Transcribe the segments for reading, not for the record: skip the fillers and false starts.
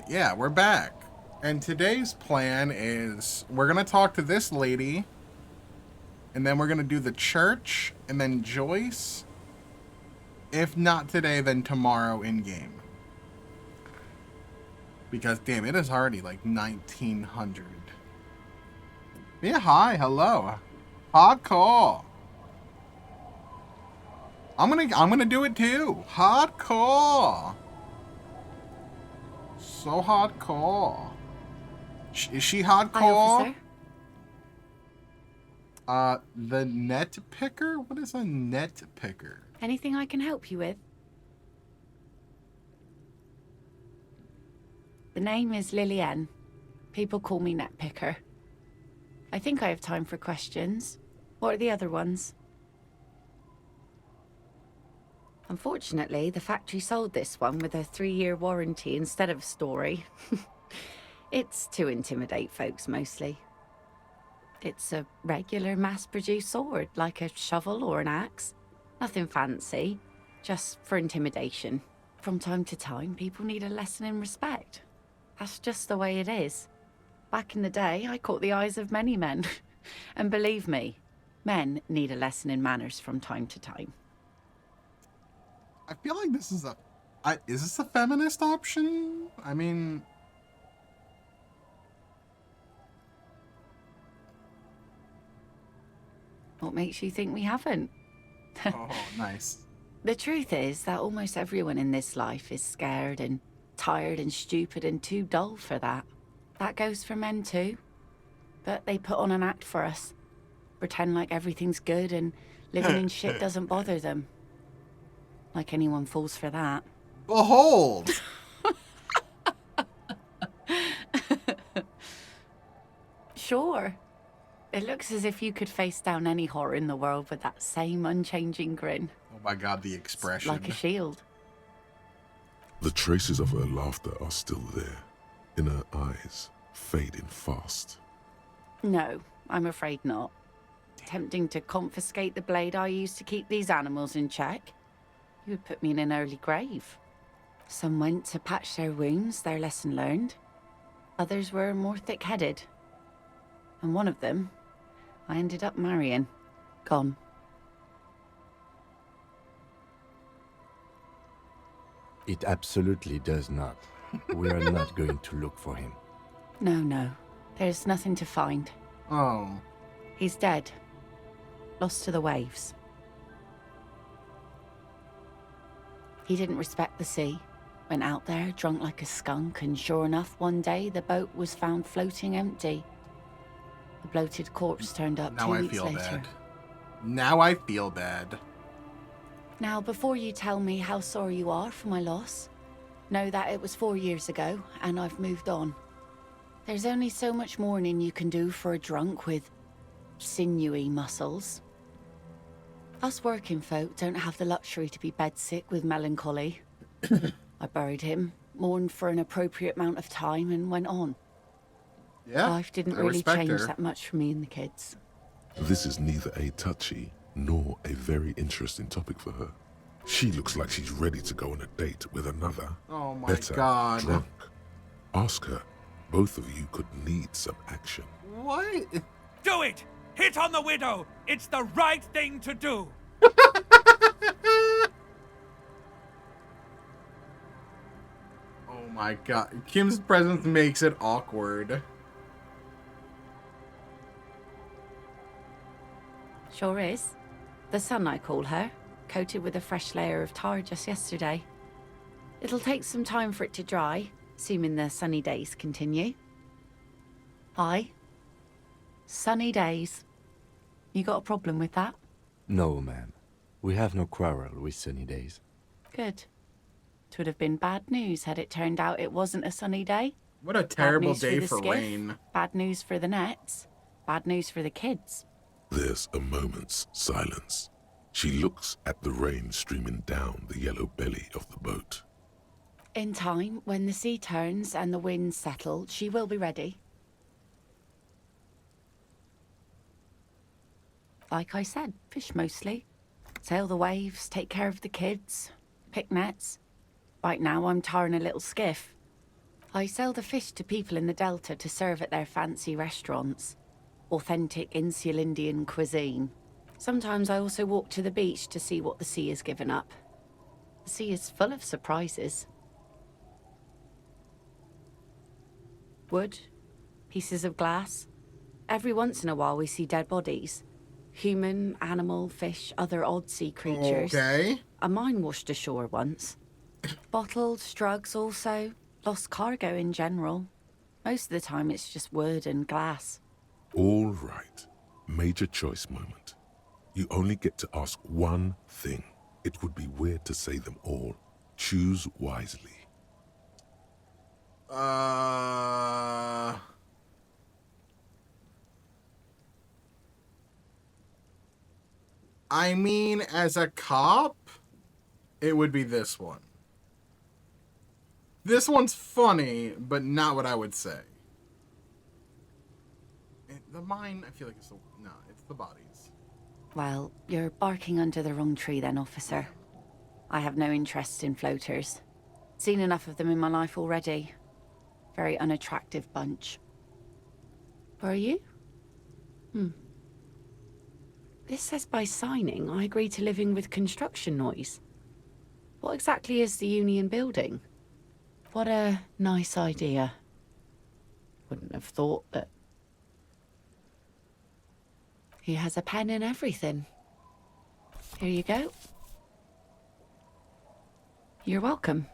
Yeah, we're back. And today's plan is we're going to talk to this lady, and then we're going to do the church, and then Joyce. If not today, then tomorrow in game. Because, damn, it is already like 1900. Yeah, hi, hello. Hardcore. I'm gonna do it too. Hardcore. So hardcore. Is she Hi, hardcore? officer. The net picker? What is a net picker? Anything I can help you with? The name is Lillian. People call me Netpicker. I think I have time for questions. What are the other ones? Unfortunately, the factory sold this one with a 3-year warranty instead of a story. It's to intimidate folks, mostly. It's a regular mass-produced sword, like a shovel or an axe. Nothing fancy, just for intimidation. From time to time, people need a lesson in respect. That's just the way it is. Back in the day, I caught the eyes of many men. And believe me, men need a lesson in manners from time to time. I feel like this is is this a feminist option? I mean, What makes you think we haven't? oh, nice. The truth is that almost everyone in this life is scared and tired and stupid and too dull for that. That goes for men too. But they put on an act for us. Pretend like everything's good and living in shit doesn't bother them. Like anyone falls for that. Behold! Sure. It looks as if you could face down any horror in the world with that same unchanging grin. Oh my god, the expression. Like a shield. The traces of her laughter are still there, in her eyes, fading fast. No, I'm afraid not. Tempting to confiscate the blade I used to keep these animals in check. You would put me in an early grave. Some went to patch their wounds, their lesson learned. Others were more thick-headed. And one of them, I ended up marrying. Gone. It absolutely does not. We are not going to look for him. No. There's nothing to find. Oh. He's dead. Lost to the waves. He didn't respect the sea. Went out there, drunk like a skunk, and sure enough, one day the boat was found floating empty. The bloated corpse turned up Now 2 I weeks feel later. bad. Now I feel bad. Now, before you tell me how sorry you are for my loss, know that it was 4 years ago, and I've moved on. There's only so much mourning you can do for a drunk with sinewy muscles. Us working folk don't have the luxury to be bedsick with melancholy. I buried him, mourned for an appropriate amount of time, and went on. Yeah. Life didn't I really respect change her. that much for me and the kids. This is neither a touchy nor a very interesting topic for her. She looks like she's ready to go on a date with another, Oh my better, god. drunk. Ask her. Both of you could need some action. What? Do it! Hit on the widow! It's the right thing to do! Oh my god. Kim's presence makes it awkward. Sure is. The sun, I call her, coated with a fresh layer of tar just yesterday. It'll take some time for it to dry, assuming the sunny days continue. Hi. Sunny days. You got a problem with that? No, ma'am. We have no quarrel with sunny days. Good. It would have been bad news had it turned out it wasn't a sunny day. What a Bad terrible news day the for skiff, rain. Bad news for the nets. Bad news for the kids. There's a moment's silence. She looks at the rain streaming down the yellow belly of the boat. In time, when the sea turns and the winds settle, she will be ready. Like I said, fish mostly. Sail the waves, take care of the kids, pick nets. Right now I'm tarring a little skiff. I sell the fish to people in the Delta to serve at their fancy restaurants. Authentic Insular Indian cuisine. Sometimes I also walk to the beach to see what the sea has given up. The sea is full of surprises. Wood, pieces of glass. Every once in a while we see dead bodies. Human, animal, fish, other odd sea creatures. Okay. A mine washed ashore once. Bottles, drugs also. Lost cargo in general. Most of the time it's just wood and glass. All right. Major choice moment. You only get to ask one thing. It would be weird to say them all. Choose wisely. I mean, as a cop, it would be this one. This one's funny, but not what I would say. The mine, I feel like it's it's the bodies. Well, you're barking under the wrong tree then, officer. I have no interest in floaters. Seen enough of them in my life already. Very unattractive bunch. Are you? This says by signing, I agree to living with construction noise. What exactly is the Union building? What a nice idea. Wouldn't have thought that... He has a pen and everything. Here you go. You're welcome.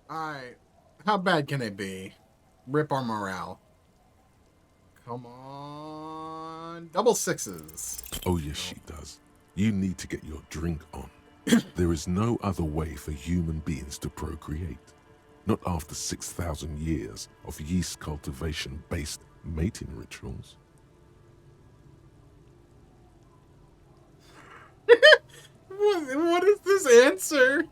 Alright. How bad can it be? Rip our morale. Come on. Double sixes. Oh, yes, she does. You need to get your drink on. There is no other way for human beings to procreate. Not after 6,000 years of yeast cultivation-based mating rituals. What is this answer?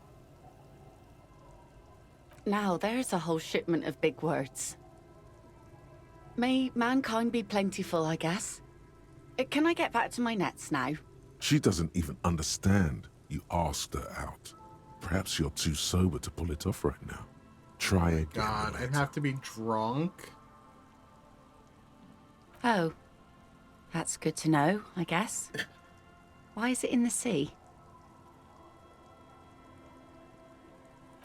Now there's a whole shipment of big words. May mankind be plentiful, I guess. Can I get back to my nets now? She doesn't even understand you asked her out. Perhaps you're too sober to pull it off right now. Try again. God, later. I'd have to be drunk. Oh. That's good to know, I guess. Why is it in the sea?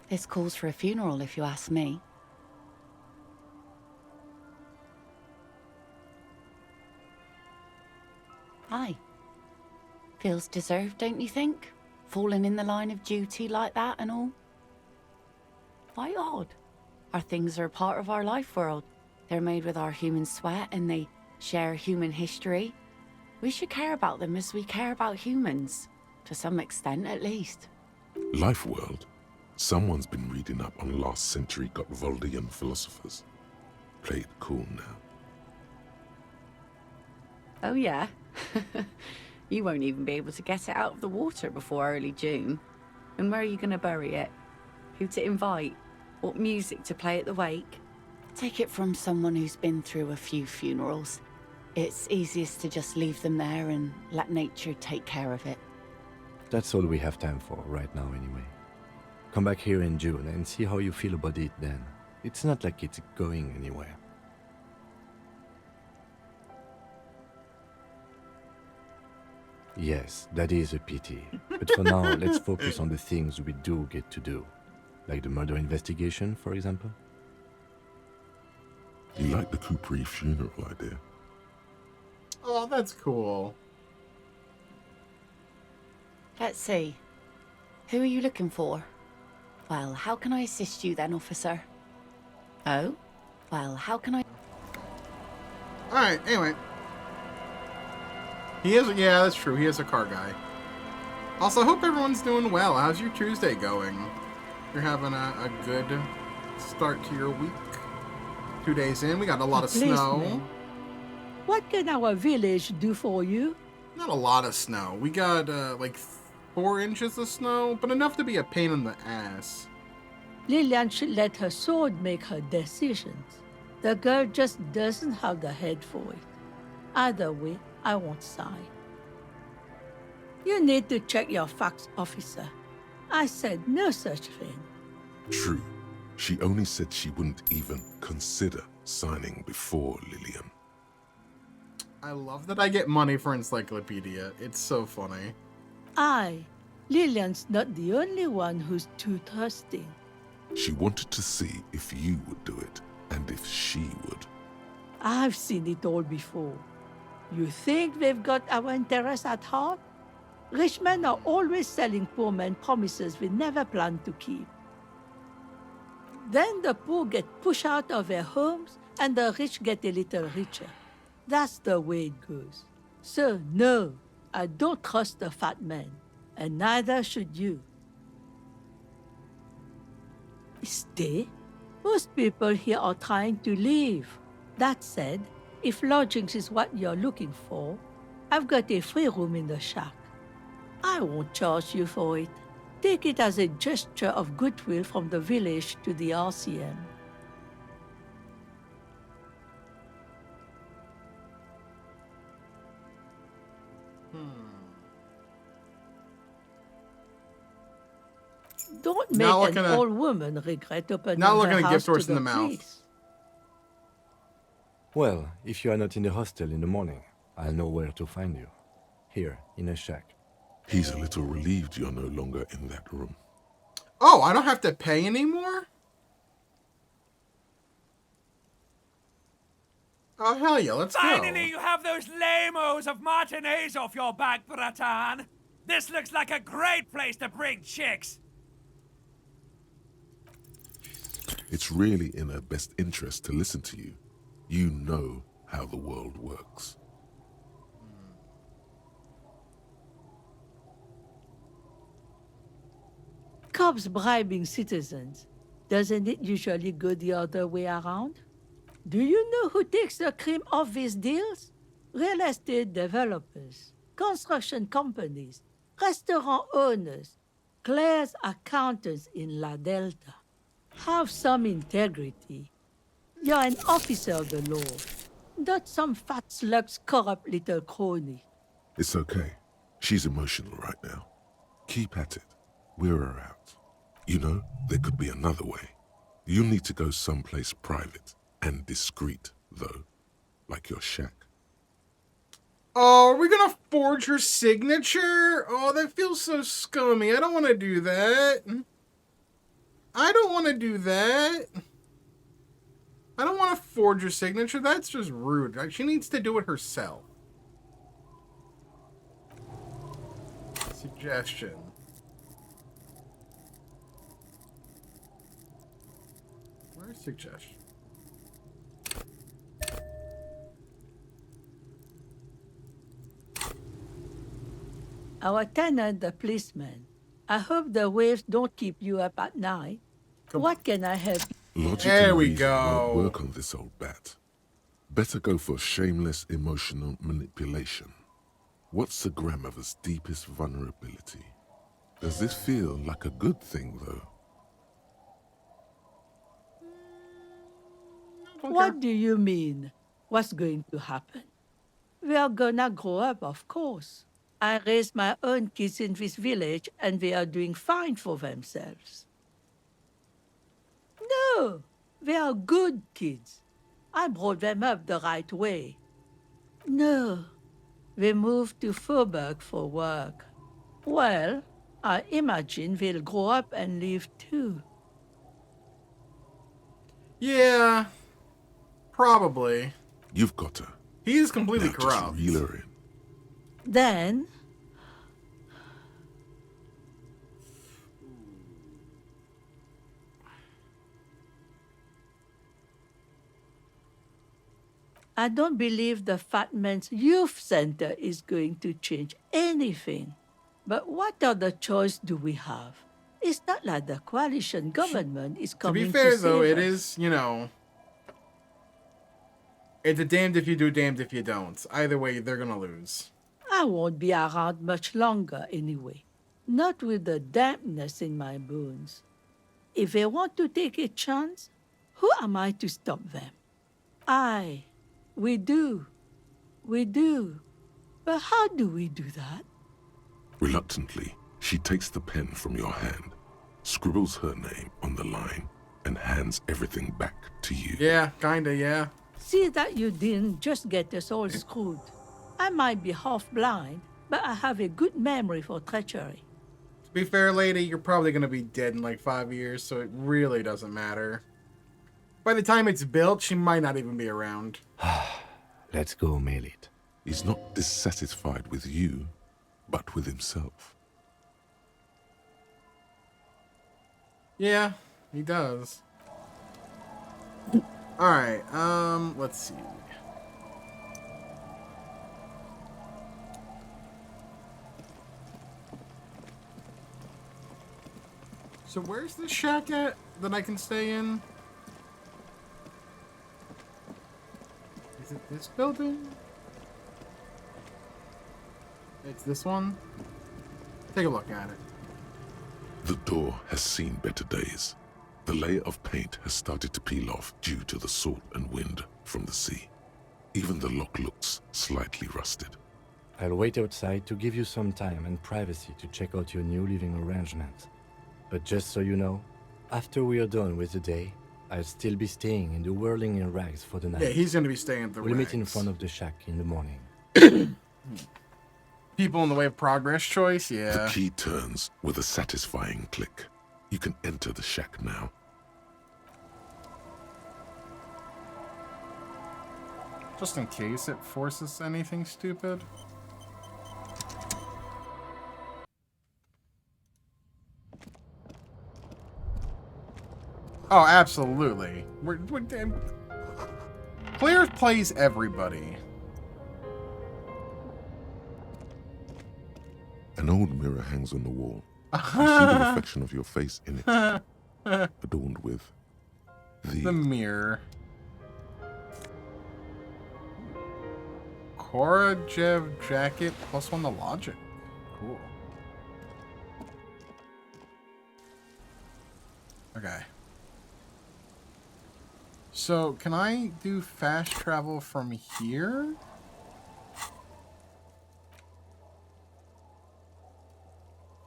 This calls for a funeral, if you ask me. Aye. Feels deserved, don't you think? Falling in the line of duty like that and all. Why odd? Our things are a part of our life world. They're made with our human sweat and they share human history. We should care about them as we care about humans. To some extent, at least. Life world. Someone's been reading up on last century Gottwaldian philosophers. Play it cool now. Oh, yeah? You won't even be able to get it out of the water before early June. And where are you going to bury it? Who to invite? What music to play at the wake? Take it from someone who's been through a few funerals. It's easiest to just leave them there and let nature take care of it. That's all we have time for right now anyway. Come back here in June and see how you feel about it then. It's not like it's going anywhere. Yes, that is a pity. But for now, let's focus on the things we do get to do. Like the murder investigation, for example. You like the Capri funeral idea? Oh, that's cool. Let's see. Who are you looking for? Well, how can I assist you then, officer? Oh? Well, how can I... Alright, anyway. He is, yeah, that's true. He is a car guy. Also, I hope everyone's doing well. How's your Tuesday going? You're having a good start to your week. 2 days in, we got a lot of snow. Policeman, what can our village do for you? Not a lot of snow. We got like 4 inches of snow, but enough to be a pain in the ass. Lillian should let her sword make her decisions. The girl just doesn't have the head for it. Either way, I won't sign. You need to check your facts, officer. I said no such thing. True. She only said she wouldn't even consider signing before Lilium. I love that I get money for encyclopedia. It's so funny. Lillian's not the only one who's too trusting. She wanted to see if you would do it, and if she would. I've seen it all before. You think they've got our interests at heart? Rich men are always selling poor men promises we never planned to keep. Then the poor get pushed out of their homes, and the rich get a little richer. That's the way it goes. So, no, I don't trust the fat man, and neither should you. Stay? Most people here are trying to leave. That said, if lodgings is what you're looking for, I've got a free room in the shack. I won't charge you for it. Take it as a gesture of goodwill from the village to the RCM. Don't make an old woman regret opening not looking her at house gift horse to in the the mouth. police. Well, if you are not in the hostel in the morning, I'll know where to find you. Here, in a shack. He's a little relieved you're no longer in that room. Oh, I don't have to pay anymore? Oh, hell yeah, let's Finally, go. you have those lame-os of matinees off your back, Bratan. This looks like a great place to bring chicks. It's really in her best interest to listen to you. You know how the world works. Cops bribing citizens. Doesn't it usually go the other way around? Do you know who takes the cream off these deals? Real estate developers, construction companies, restaurant owners, Claire's accountants in La Delta. Have some integrity. You're an officer of the law, not some fat slug's corrupt little crony. It's okay. She's emotional right now. Keep at it. We're her out. You know, there could be another way. You'll need to go someplace private and discreet, though. Like your shack. Oh, are we gonna forge her signature? Oh, that feels so scummy. I don't want to do that. I don't want to do that. I don't want to forge her signature. That's just rude. She needs to do it herself. Suggestion. Where's suggestion? Our tenant, the policeman. I hope the waves don't keep you up at night. What can I help you? Logic There and we reason go. won't work on this old bat. Better go for shameless emotional manipulation. What's the grandmother's deepest vulnerability? Does this feel like a good thing, though? What do you mean? What's going to happen? We are gonna grow up, of course. I raised my own kids in this village, and they are doing fine for themselves. No, they are good kids. I brought them up the right way. No, they moved to Faubourg for work. Well, I imagine they'll grow up and leave too. Yeah, probably. You've got her. He is completely Now corrupt. just reel her in. Then, I don't believe the Fat Man's Youth Center is going to change anything. But what other choice do we have? It's not like the coalition government is To coming be fair, though, save it us. is, you know, it's a damned if you do, damned if you don't. Either way, they're gonna lose. I won't be around much longer anyway. Not with the dampness in my bones. If they want to take a chance, who am I to stop them? We do. We do. But how do we do that? Reluctantly, she takes the pen from your hand, scribbles her name on the line, and hands everything back to you. Yeah, kinda, yeah. See that you didn't just get us all screwed. I might be half blind, but I have a good memory for treachery. To be fair, lady, you're probably gonna be dead in like 5 years, so it really doesn't matter. By the time it's built, she might not even be around. Let's go mail it. He's not dissatisfied with you, but with himself. Yeah, he does. Alright, let's see. So where's the shack at that I can stay in? Is it this building? It's this one? Take a look at it. The door has seen better days. The layer of paint has started to peel off due to the salt and wind from the sea. Even the lock looks slightly rusted. I'll wait outside to give you some time and privacy to check out your new living arrangements. But just so you know, after we are done with the day, I'll still be staying in the whirling in rags for the night. Yeah, he's gonna be staying at the We'll meet in Rags. front of the shack in the morning. People in the way of progress choice, The yeah. key turns with a satisfying click. You can enter the shack now. Just in case it forces anything stupid. Oh, absolutely. We're damn. Claire plays everybody. An old mirror hangs on the wall. You see the reflection of your face in it, adorned with The mirror. Korajev jacket +1 to logic. Cool. Okay. So, can I do fast travel from here?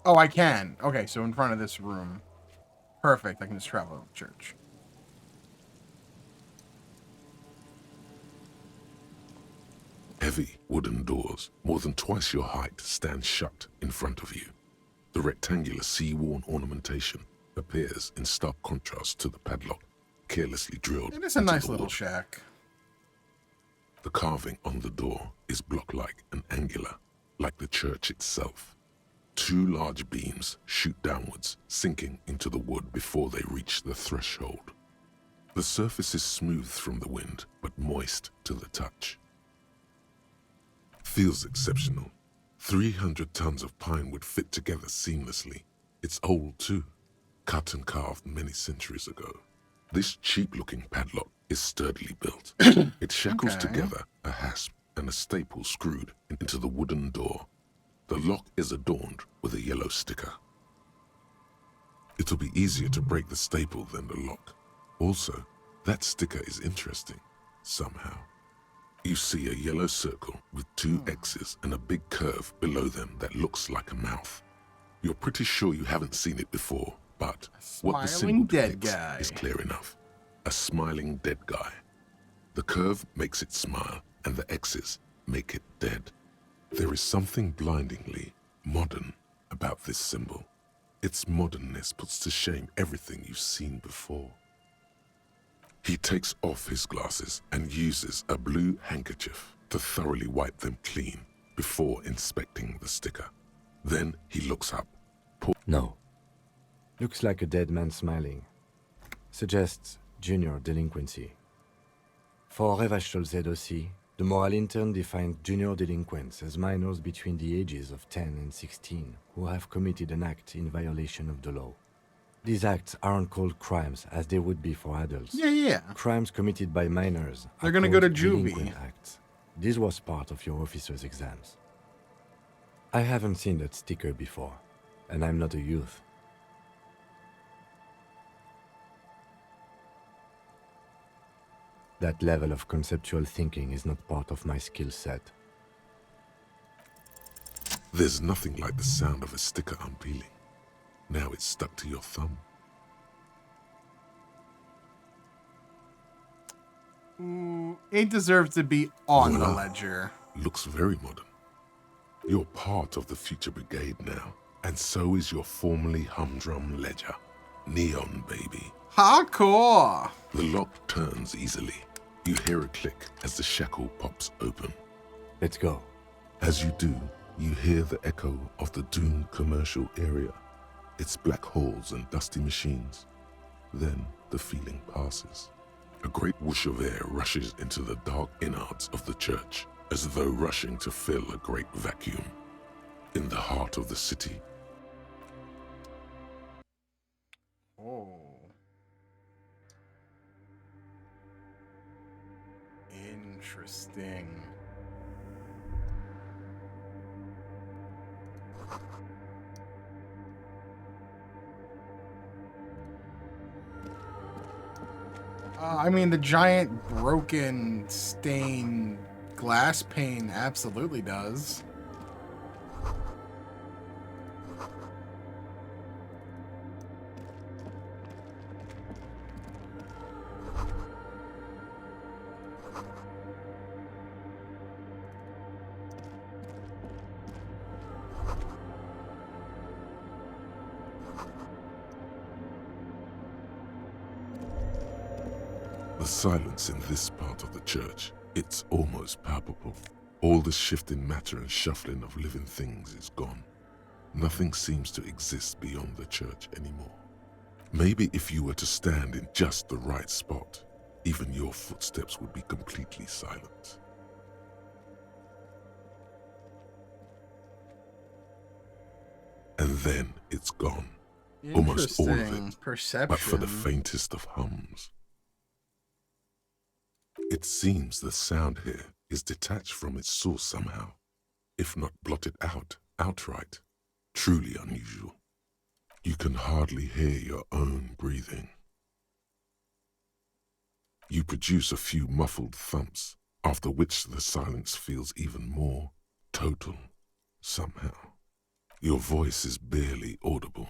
Oh, I can. Okay, so in front of this room. Perfect. I can just travel to the church. heavy wooden doors, more than twice your height, stand shut in front of you. The rectangular sea-worn ornamentation appears in stark contrast to the padlock, carelessly drilled It is a into nice the little wood. shack. The carving on the door is block-like and angular, like the church itself. Two large beams shoot downwards, sinking into the wood before they reach the threshold. The surface is smooth from the wind, but moist to the touch. Feels exceptional. 300 tons of pine would fit together seamlessly. It's old too, cut and carved many centuries ago. This cheap-looking padlock is sturdily built. It shackles Okay. together a hasp and a staple screwed into the wooden door. The lock is adorned with a yellow sticker. It'll be easier to break the staple than the lock. Also, that sticker is interesting, somehow. You see a yellow circle with two X's and a big curve below them that looks like a mouth. You're pretty sure you haven't seen it before, but what the Smiling symbol dead depicts guy. is clear enough. A smiling dead guy. The curve makes it smile, and the X's make it dead. There is something blindingly modern about this symbol. Its modernness puts to shame everything you've seen before. He takes off his glasses and uses a blue handkerchief to thoroughly wipe them clean before inspecting the sticker. Then he looks up. No. Looks like a dead man smiling. Suggests junior delinquency. For Revachol ZOC, the moral intern defined junior delinquents as minors between the ages of 10 and 16 who have committed an act in violation of the law. These acts aren't called crimes as they would be for adults. Yeah. Crimes committed by minors They're are gonna go called to juvie. delinquent acts. This was part of your officer's exams. I haven't seen that sticker before, and I'm not a youth. That level of conceptual thinking is not part of my skill set. There's nothing like the sound of a sticker unpeeling. Now it's stuck to your thumb. Ooh, it deserves to be on the Voila. ledger. Looks very modern. You're part of the Future Brigade now, and so is your formerly humdrum ledger. Neon, baby. Hardcore! The lock turns easily. You hear a click as the shackle pops open. Let's go. As you do, you hear the echo of the doomed commercial area, its black halls and dusty machines. Then the feeling passes. A great whoosh of air rushes into the dark innards of the church, as though rushing to fill a great vacuum. In the heart of the city, Oh. Interesting. I mean, the giant broken stained glass pane absolutely does. the silence in this part of the church, it's almost palpable. All the shifting matter and shuffling of living things is gone. Nothing seems to exist beyond the church anymore. Maybe if you were to stand in just the right spot, even your footsteps would be completely silent. And then it's gone. Almost all of Interesting. it, Perception. but for the faintest of hums. It seems the sound here is detached from its source somehow, if not blotted out outright. Truly unusual. You can hardly hear your own breathing. You produce a few muffled thumps, after which the silence feels even more total, somehow. Your voice is barely audible.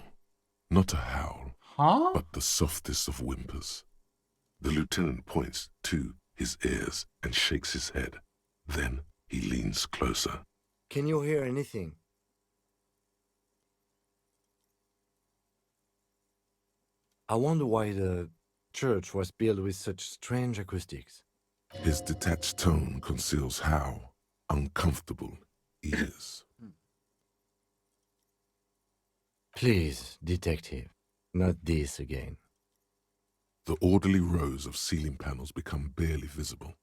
Not a howl, Huh? but the softest of whimpers. The lieutenant points to his ears and shakes his head. Then he leans closer. Can you hear anything? I wonder why the church was built with such strange acoustics. His detached tone conceals how uncomfortable he is. Please, detective, not this again. The orderly rows of ceiling panels become barely visible,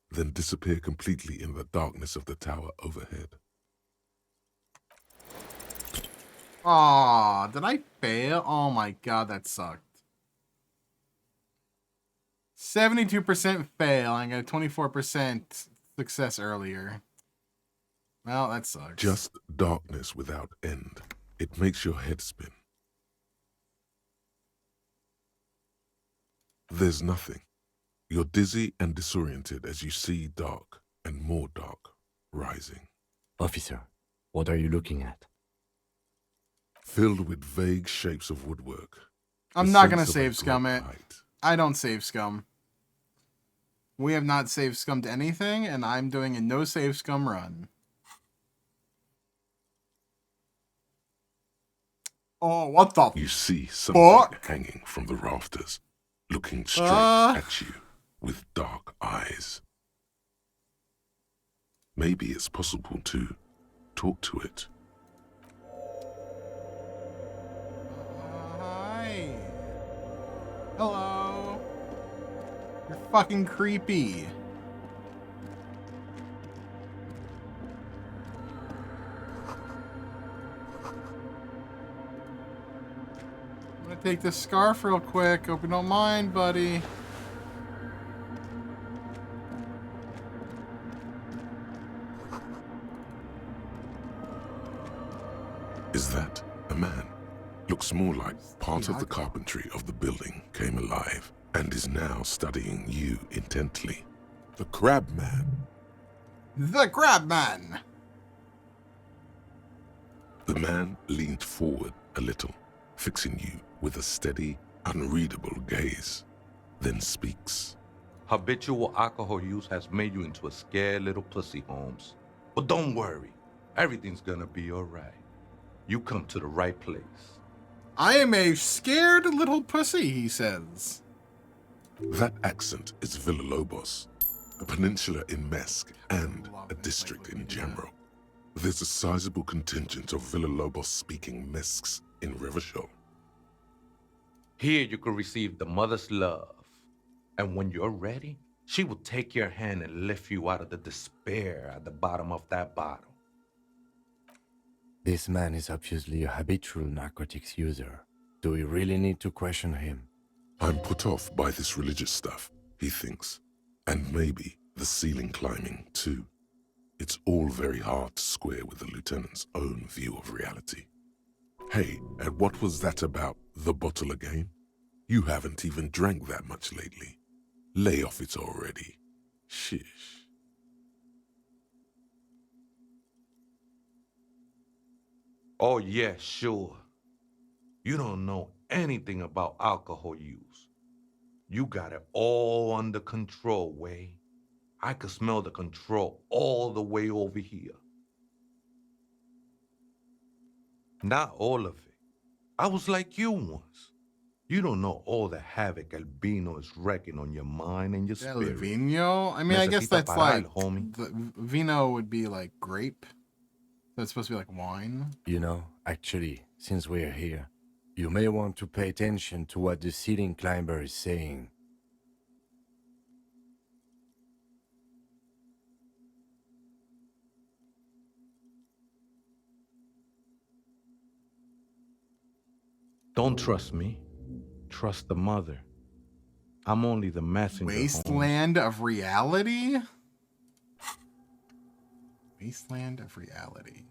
then disappear completely in the darkness of the tower overhead. Aw, did I fail? Oh my god, that sucked. 72% fail. I got 24% success earlier. Well, that sucks. Just darkness without end. It makes your head spin. There's nothing. You're dizzy and disoriented as you see dark and more dark rising. Officer, what are you looking at? Filled with vague shapes of woodwork. I'm the not gonna sense of a save scum great it. height. I don't save scum. We have not save scummed anything, and I'm doing a no save scum run. Oh, what the You see something fuck? hanging from the rafters, looking straight at you with dark eyes. Maybe it's possible to talk to it. Hi. Hello. You're fucking creepy. I'm gonna take this scarf real quick. Hope you don't mind, buddy. Is that a man? Looks more like part of the Tiago. carpentry of the building came alive and is now studying you intently. The Crab Man. The Crab Man. The man leaned forward a little, fixing you with a steady, unreadable gaze, then speaks. Habitual alcohol use has made you into a scared little pussy, Holmes. But don't worry. Everything's gonna be all right. You come to the right place. I am a scared little pussy, he says. That accent is Villalobos, a peninsula in Mesk and a district in general. There's a sizable contingent of Villalobos-speaking Mesks in Riverdale. Here you can receive the mother's love. And when you're ready, she will take your hand and lift you out of the despair at the bottom of that bottle. This man is obviously a habitual narcotics user. Do we really need to question him? I'm put off by this religious stuff, he thinks. And maybe the ceiling climbing, too. It's all very hard to square with the lieutenant's own view of reality. Hey, and what was that about the bottle again? You haven't even drank that much lately. Lay off it already. Shish. Oh, yeah, sure. You don't know anything about alcohol use. You got it all under control, Way. I could smell the control all the way over here. Not all of it. I was like you once. You don't know all the havoc Albino is wrecking on your mind and your El spirit. Vino? I mean, I guess Necesita that's parar, like, homie. the vino would be like grape. That's supposed to be like wine. You know, actually, since we're here, you may want to pay attention to what the ceiling climber is saying. Don't trust me. Trust the mother. I'm only the messenger. Wasteland of reality? Wasteland of reality.